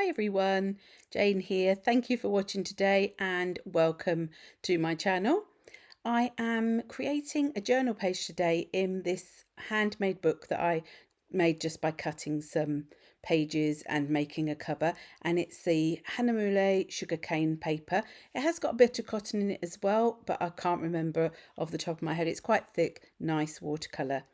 Hi everyone, Jane here. Thank you for watching today and welcome to my channel. I am creating a journal page today in this handmade book that I made just by cutting some pages and making a cover, and it's the Hanamulle sugarcane paper. It has got a bit of cotton in it as well, but I can't remember off the top of my head. It's quite thick, nice watercolour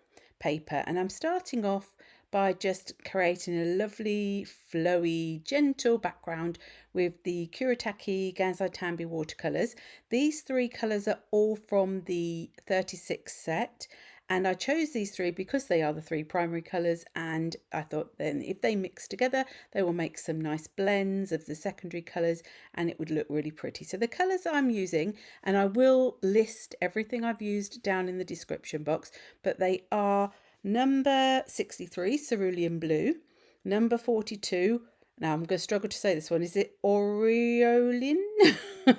paper, and I'm starting off by just creating a lovely, flowy, gentle background with the Kuretake Gansai Tambi watercolours. These three colours are all from the 36 set, and I chose these three because they are the three primary colours, and I thought then if they mix together they will make some nice blends of the secondary colours and it would look really pretty. So the colours I'm using, and I will list everything I've used down in the description box, but they are number 63 Cerulean blue, number 42, now I'm going to struggle to say this one, is it Aureolin?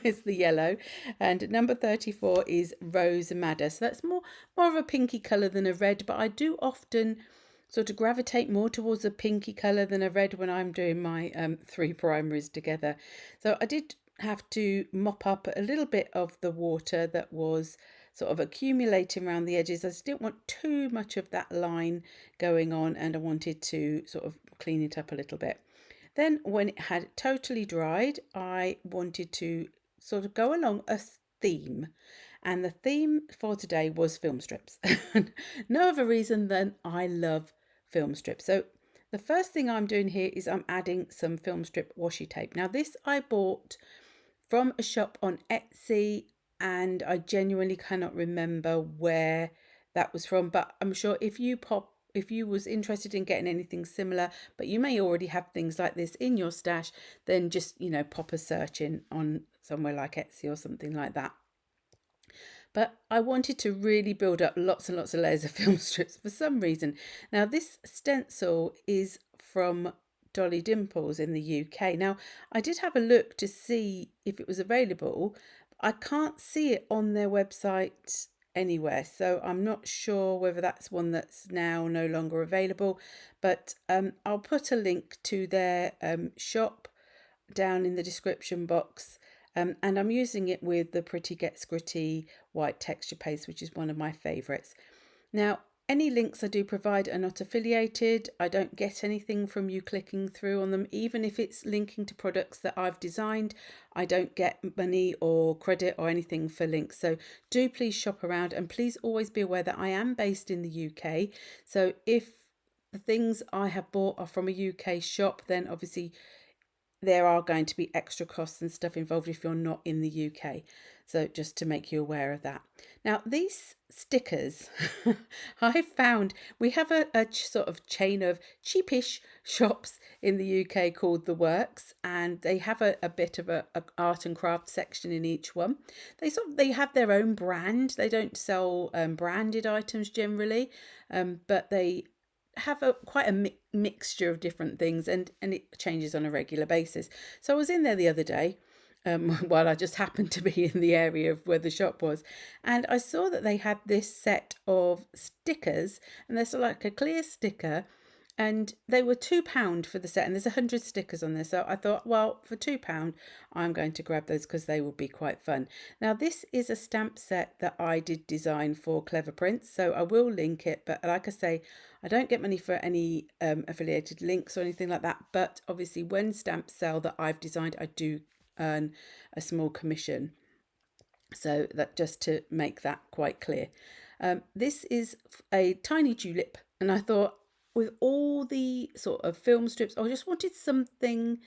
It's the yellow, and number 34 is Rose Madder. So that's more of a pinky colour than a red, but I do often sort of gravitate more towards a pinky colour than a red when I'm doing my three primaries together. So I did have to mop up a little bit of the water that was sort of accumulating around the edges. I just didn't want too much of that line going on, and I wanted to sort of clean it up a little bit. Then when it had totally dried, I wanted to sort of go along a theme, and the theme for today was film strips. No other reason than I love film strips. So the first thing I'm doing here is I'm adding some film strip washi tape. Now this I bought from a shop on Etsy, and I genuinely cannot remember where that was from, but I'm sure if you was interested in getting anything similar, but you may already have things like this in your stash, then just pop a search in on somewhere like Etsy or something like that. But I wanted to really build up lots and lots of layers of film strips for some reason. Now this stencil is from Dolly Dimples in the UK. Now I did have a look to see if it was available. I can't see it on their website anywhere, so I'm not sure whether that's one that's now no longer available, but I'll put a link to their shop down in the description box. And I'm using it with the Pretty Gets Gritty white texture paste, which is one of my favourites. Now, any links I do provide are not affiliated. I don't get anything from you clicking through on them, even if it's linking to products that I've designed. I don't get money or credit or anything for links. So do please shop around, and please always be aware that I am based in the UK. So if the things I have bought are from a UK shop, then obviously there are going to be extra costs and stuff involved if you're not in the UK. So just to make you aware of that. Now these stickers, I found we have a sort of chain of cheapish shops in the UK called The Works, and they have a bit of a art and craft section in each one. They have their own brand. They don't sell branded items generally, but they have quite a mixture of different things, and it changes on a regular basis. So I was in there the other day while I just happened to be in the area of where the shop was, and I saw that they had this set of stickers, and there's like a clear sticker, and they were £2 for the set, and there's 100 stickers on there. So I thought, well, for £2 I'm going to grab those because they will be quite fun. Now this is a stamp set that I did design for Cleverprints, so I will link it, but like I say, I don't get money for any affiliated links or anything like that, but obviously when stamps sell that I've designed, I do earn a small commission. So that, just to make that quite clear. This is a tiny tulip, and I thought with all the sort of film strips, I just wanted something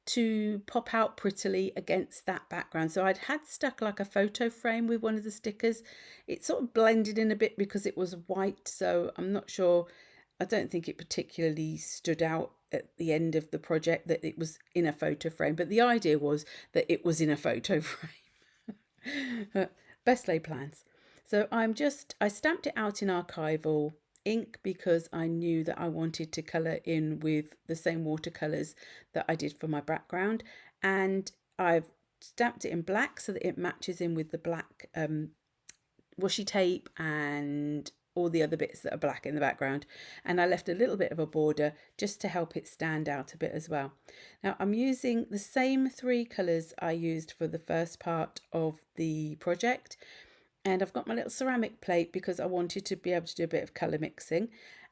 to pop out prettily against that background. So I'd had stuck like a photo frame with one of the stickers. It sort of blended in a bit because it was white, so I'm not sure, I don't think it particularly stood out at the end of the project that it was in a photo frame, but the idea was that it was in a photo frame. Best laid plans. So I stamped it out in Archival ink because I knew that I wanted to colour in with the same watercolours that I did for my background, and I've stamped it in black so that it matches in with the black washi tape and all the other bits that are black in the background, and I left a little bit of a border just to help it stand out a bit as well. Now I'm using the same 3 colours I used for the first part of the project, and I've got my little ceramic plate because I wanted to be able to do a bit of colour mixing,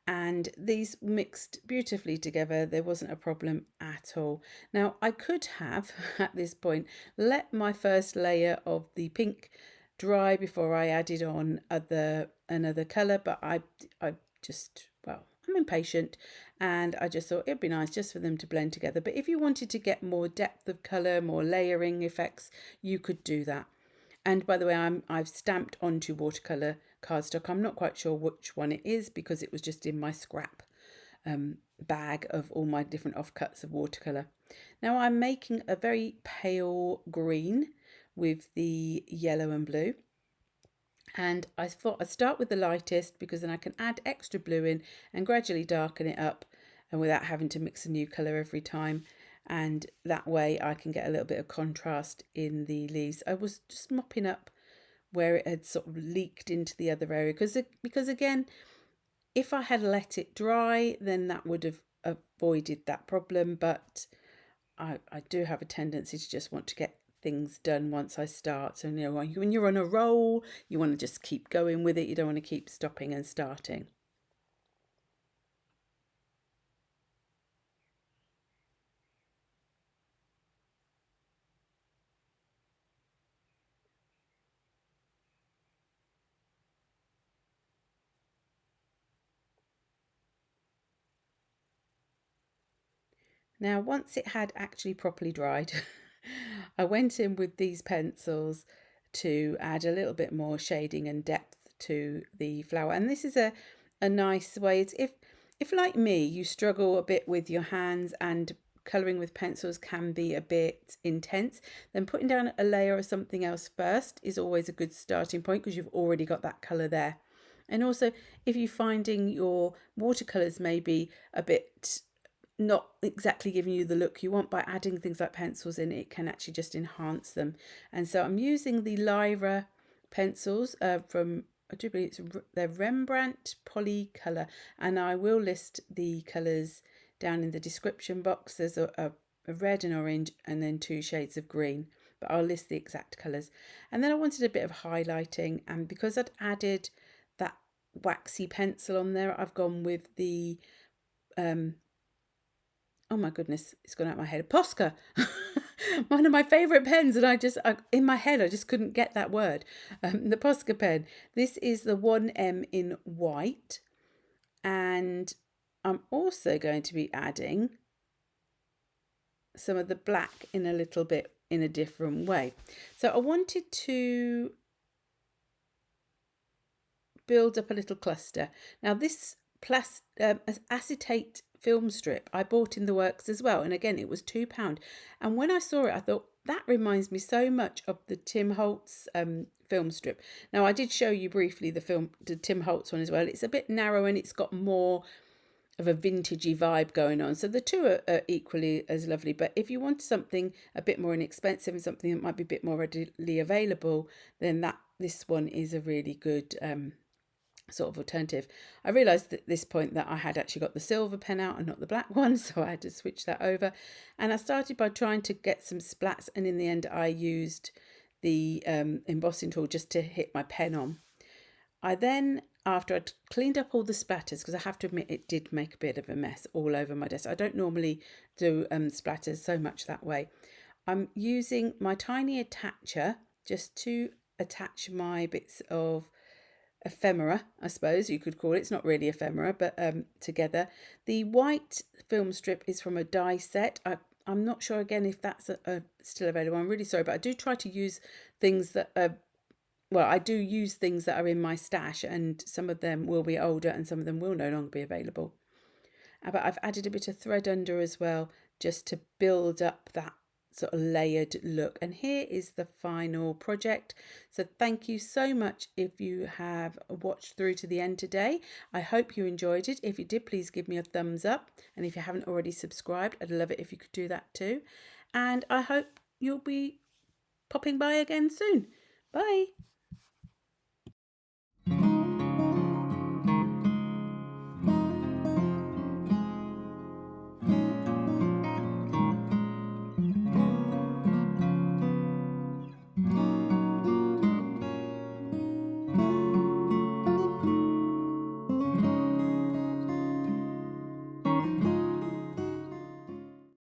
and these mixed beautifully together. There wasn't a problem at all. Now I could have at this point let my first layer of the pink dry before I added on another colour, but I just, well, I'm impatient, and I just thought it'd be nice just for them to blend together. But if you wanted to get more depth of colour, more layering effects, you could do that. And by the way, I've stamped onto watercolour cardstock. I'm not quite sure which one it is because it was just in my scrap bag of all my different offcuts of watercolour. Now I'm making a very pale green with the yellow and blue. And I thought I'd start with the lightest because then I can add extra blue in and gradually darken it up, and without having to mix a new colour every time. And that way I can get a little bit of contrast in the leaves. I was just mopping up where it had sort of leaked into the other area because again, if I had let it dry, then that would have avoided that problem. But I do have a tendency to just want to get things done once I start. So, when you're on a roll, you want to just keep going with it. You don't want to keep stopping and starting. Now, once it had actually properly dried, I went in with these pencils to add a little bit more shading and depth to the flower. And this is a nice way. It's if like me, you struggle a bit with your hands and colouring with pencils can be a bit intense, then putting down a layer of something else first is always a good starting point because you've already got that colour there. And also, if you're finding your watercolours maybe a bit not exactly giving you the look you want, by adding things like pencils in, it can actually just enhance them. And so I'm using the Lyra pencils from, I do believe they're Rembrandt Polycolor, and I will list the colours down in the description box. There's a red and orange and then 2 shades of green, but I'll list the exact colours. And then I wanted a bit of highlighting, and because I'd added that waxy pencil on there, I've gone with the oh my goodness, it's gone out of my head. Posca, one of my favourite pens, and in my head I just couldn't get that word. The Posca pen. This is the 1M in white, and I'm also going to be adding some of the black in a little bit in a different way. So I wanted to build up a little cluster. Now this acetate film strip I bought in the works as well, and again it was £2, and when I saw it I thought that reminds me so much of the Tim Holtz film strip. Now I did show you briefly the Tim Holtz one as well. It's a bit narrow and it's got more of a vintagey vibe going on, so the two are equally as lovely. But if you want something a bit more inexpensive and something that might be a bit more readily available, then this one is a really good sort of alternative. I realised at this point that I had actually got the silver pen out and not the black one, so I had to switch that over. And I started by trying to get some splats, and in the end I used the embossing tool just to hit my pen on. I then, after I'd cleaned up all the splatters, because I have to admit it did make a bit of a mess all over my desk. I don't normally do splatters so much that way. I'm using my tiny attacher just to attach my bits of ephemera, I suppose you could call it. It's not really ephemera, but together. The white film strip is from a die set. I'm not sure again if that's still available. I'm really sorry, but I do try to use things that are, well, I do use things that are in my stash, and some of them will be older and some of them will no longer be available. But I've added a bit of thread under as well, just to build up that sort of layered look. And here is the final project. So thank you so much if you have watched through to the end today. I hope you enjoyed it. If you did, please give me a thumbs up, and if you haven't already subscribed, I'd love it if you could do that too. And I hope you'll be popping by again soon. Bye.